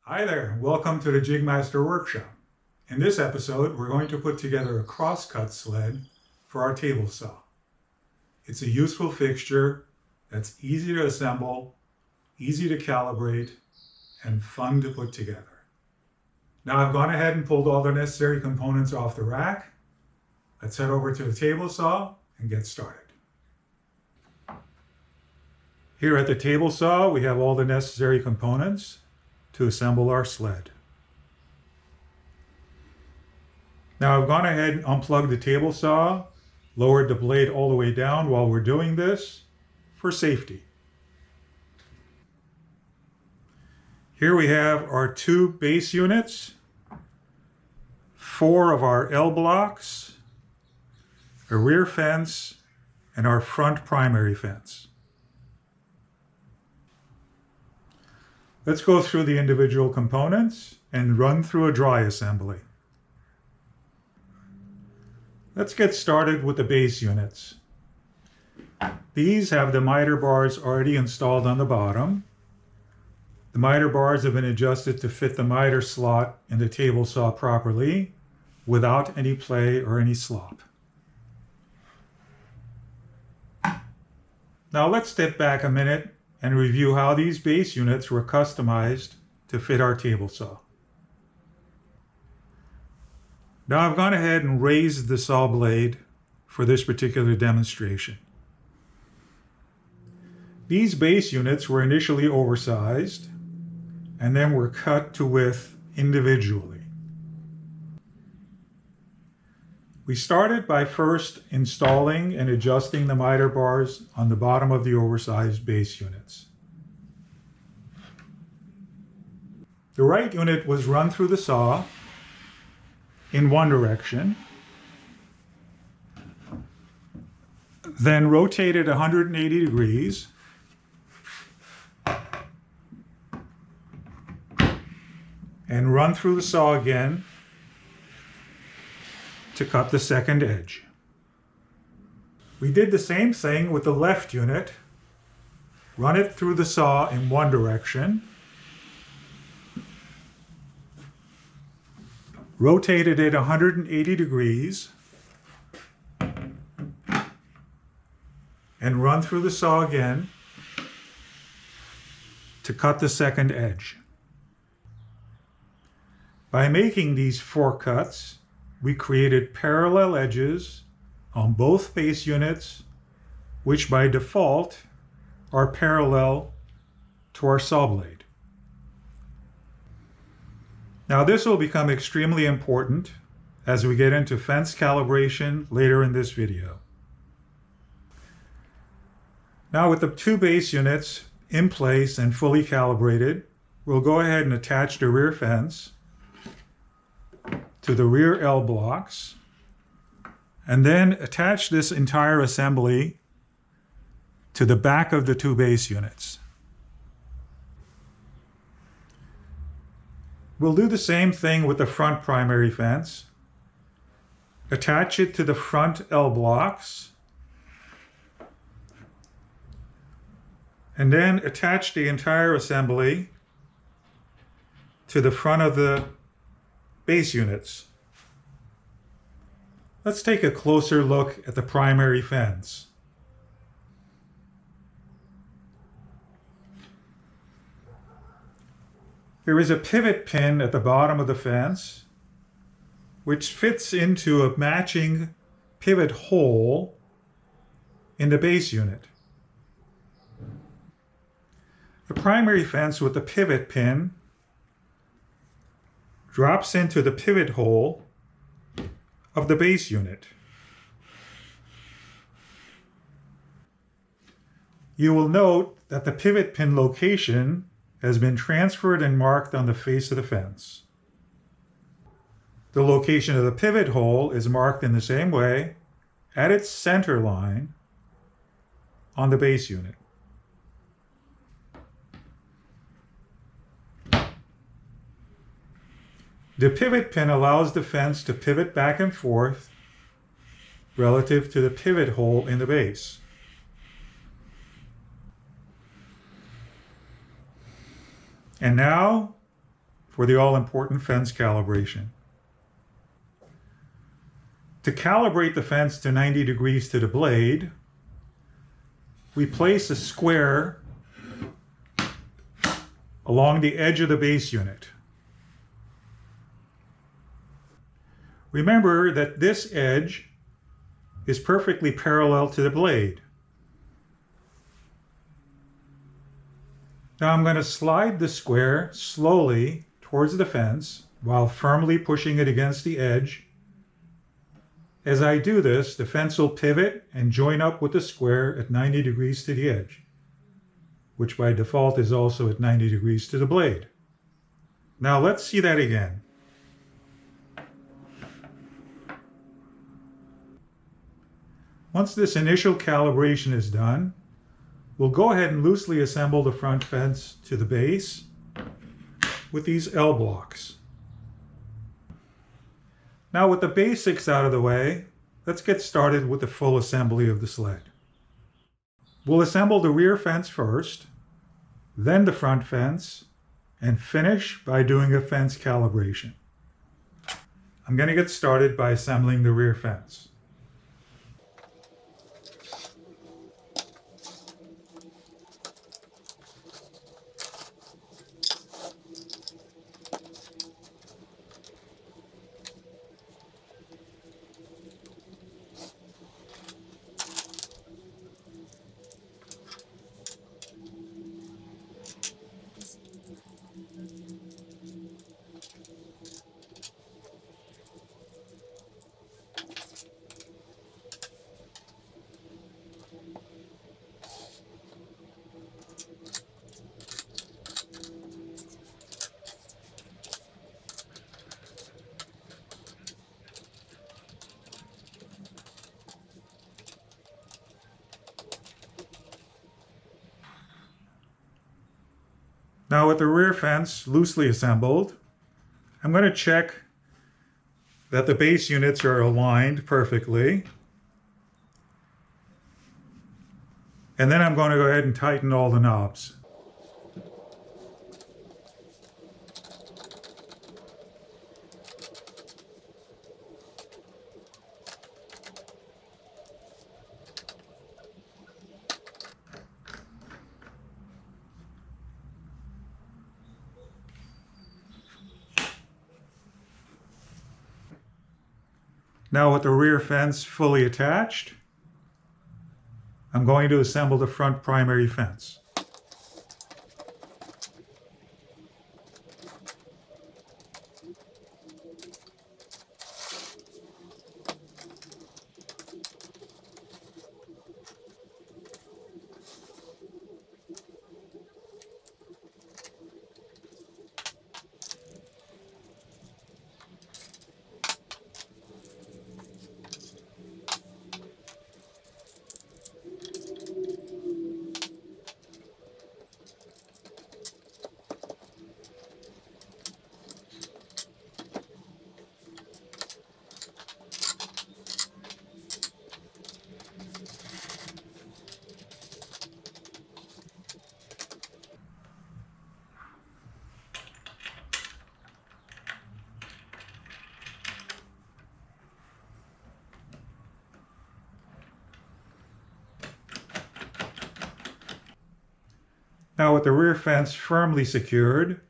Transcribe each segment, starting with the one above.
Hi there, welcome to the Jig-Master workshop. In this episode, we're going to put together a crosscut sled for our table saw. It's a useful fixture that's easy to assemble, easy to calibrate, and fun to put together. Now I've gone ahead and pulled all the necessary components off the rack. Let's head over to the table saw and get started. Here at the table saw, we have all the necessary components to assemble our sled. Now I've gone ahead and unplugged the table saw, lowered the blade all the way down while we're doing this for safety. Here we have our two base units, 4 of our L blocks, a rear fence, and our front primary fence. Let's go through the individual components and run through a dry assembly. Let's get started with the base units. These have the miter bars already installed on the bottom. The miter bars have been adjusted to fit the miter slot in the table saw properly without any play or any slop. Now let's step back a minute and review how these base units were customized to fit our table saw. Now I've gone ahead and raised the saw blade for this particular demonstration. These base units were initially oversized and then were cut to width individually. We started by first installing and adjusting the miter bars on the bottom of the oversized base units. The right unit was run through the saw in one direction, then rotated 180 degrees, and run through the saw again to cut the second edge. We did the same thing with the left unit. Run it through the saw in one direction, rotated it 180 degrees, and run through the saw again to cut the second edge. By making these 4 cuts, we created parallel edges on both base units, which by default are parallel to our saw blade. Now this will become extremely important as we get into fence calibration later in this video. Now with the 2 base units in place and fully calibrated, we'll go ahead and attach the rear fence to the rear L blocks, and then attach this entire assembly to the back of the 2 base units. We'll do the same thing with the front primary fence. Attach it to the front L blocks, and then attach the entire assembly to the front of the base units. Let's take a closer look at the primary fence. There is a pivot pin at the bottom of the fence, which fits into a matching pivot hole in the base unit. The primary fence with the pivot pin drops into the pivot hole of the base unit. You will note that the pivot pin location has been transferred and marked on the face of the fence. The location of the pivot hole is marked in the same way at its center line on the base unit. The pivot pin allows the fence to pivot back and forth relative to the pivot hole in the base. And now for the all-important fence calibration. To calibrate the fence to 90 degrees to the blade, we place a square along the edge of the base unit. Remember that this edge is perfectly parallel to the blade. Now I'm going to slide the square slowly towards the fence while firmly pushing it against the edge. As I do this, the fence will pivot and join up with the square at 90 degrees to the edge, which by default is also at 90 degrees to the blade. Now let's see that again. Once this initial calibration is done, we'll go ahead and loosely assemble the front fence to the base with these L blocks. Now with the basics out of the way, let's get started with the full assembly of the sled. We'll assemble the rear fence first, then the front fence, and finish by doing a fence calibration. I'm going to get started by assembling the rear fence. Now with the rear fence loosely assembled, I'm going to check that the base units are aligned perfectly. And then I'm going to go ahead and tighten all the knobs. Now with the rear fence fully attached, I'm going to assemble the front primary fence. Now with the rear fence firmly secured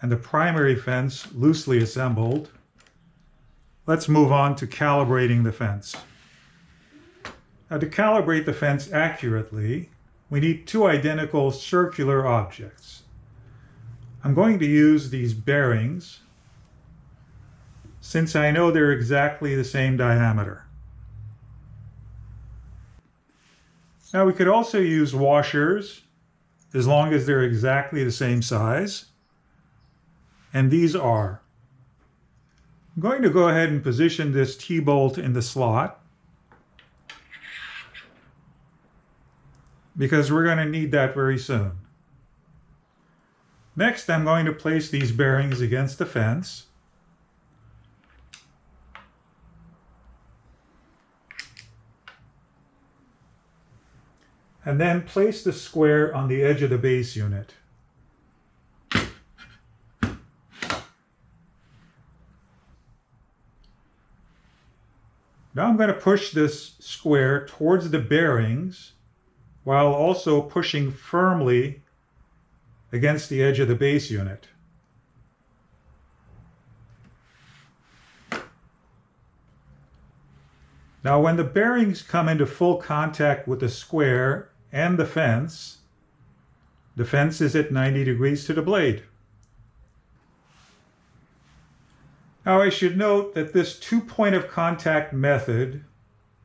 and the primary fence loosely assembled, let's move on to calibrating the fence. Now to calibrate the fence accurately, we need two identical circular objects. I'm going to use these bearings since I know they're exactly the same diameter. Now we could also use washers as long as they're exactly the same size. And these are. I'm going to go ahead and position this T-bolt in the slot because we're going to need that very soon. Next, I'm going to place these bearings against the fence. And then place the square on the edge of the base unit. Now I'm going to push this square towards the bearings while also pushing firmly against the edge of the base unit. Now when the bearings come into full contact with the square and the fence is at 90 degrees to the blade. Now I should note that this two-point of contact method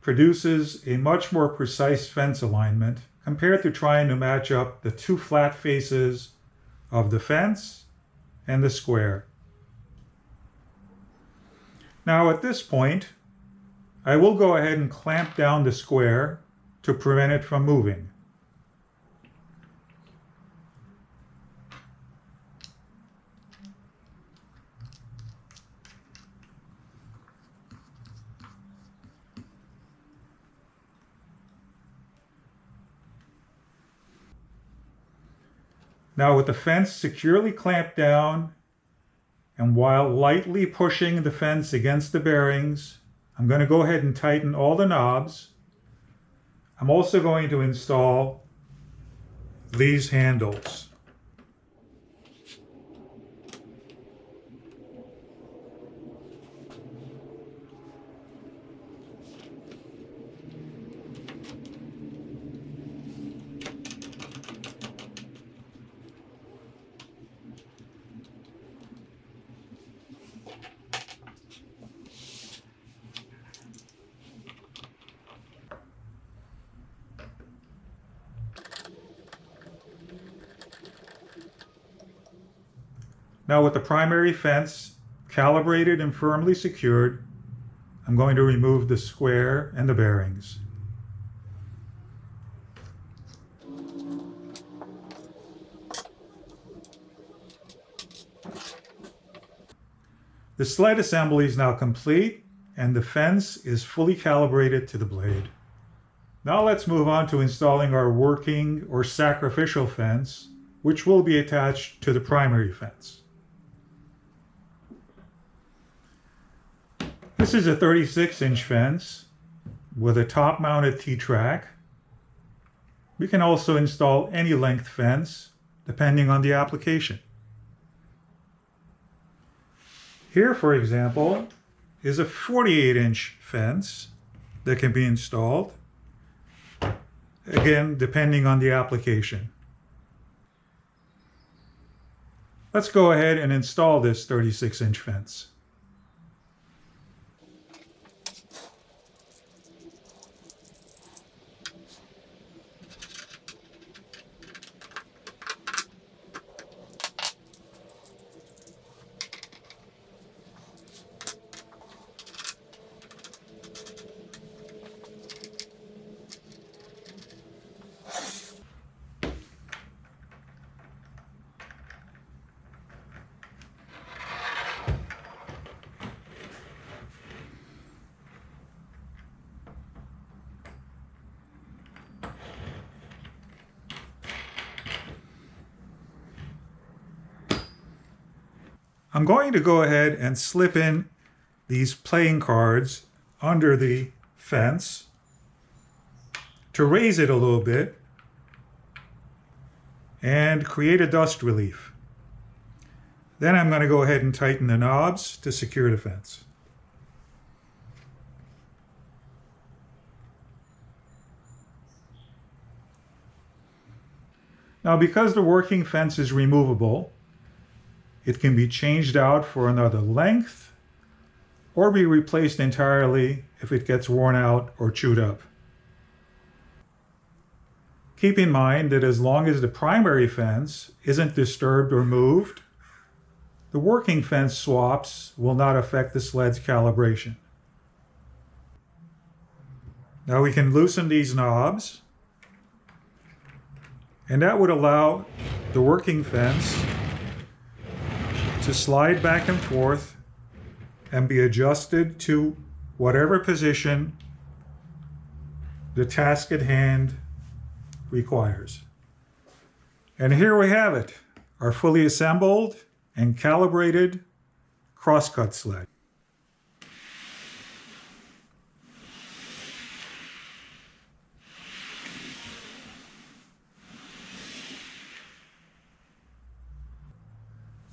produces a much more precise fence alignment compared to trying to match up the two flat faces of the fence and the square. Now at this point, I will go ahead and clamp down the square to prevent it from moving. Now with the fence securely clamped down, and while lightly pushing the fence against the bearings, I'm going to go ahead and tighten all the knobs. I'm also going to install these handles. Now with the primary fence calibrated and firmly secured, I'm going to remove the square and the bearings. The sled assembly is now complete and the fence is fully calibrated to the blade. Now let's move on to installing our working or sacrificial fence, which will be attached to the primary fence. This is a 36-inch fence with a top-mounted T-track. We can also install any length fence depending on the application. Here, for example, is a 48-inch fence that can be installed, again, depending on the application. Let's go ahead and install this 36-inch fence. I'm going to go ahead and slip in these playing cards under the fence to raise it a little bit and create a dust relief. Then I'm going to go ahead and tighten the knobs to secure the fence. Now, because the working fence is removable, it can be changed out for another length or be replaced entirely if it gets worn out or chewed up. Keep in mind that as long as the primary fence isn't disturbed or moved, the working fence swaps will not affect the sled's calibration. Now we can loosen these knobs, and that would allow the working fence to slide back and forth and be adjusted to whatever position the task at hand requires. And here we have it, our fully assembled and calibrated crosscut sled.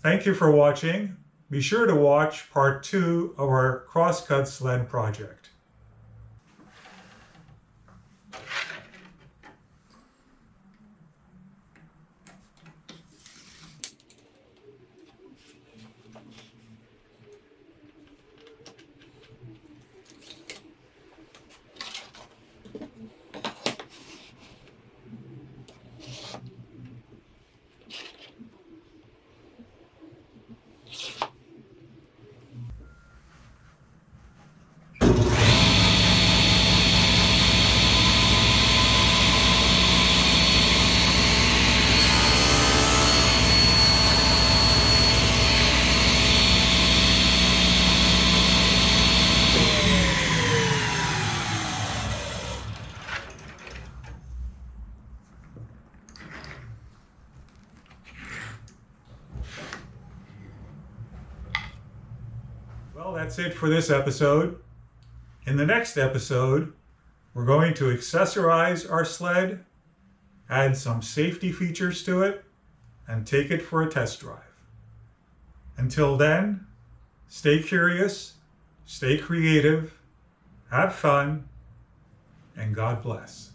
Thank you for watching. Be sure to watch part 2 of our Crosscut Sled project. Well, that's it for this episode. In the next episode, we're going to accessorize our sled, add some safety features to it, and take it for a test drive. Until then, stay curious, stay creative, have fun, and God bless.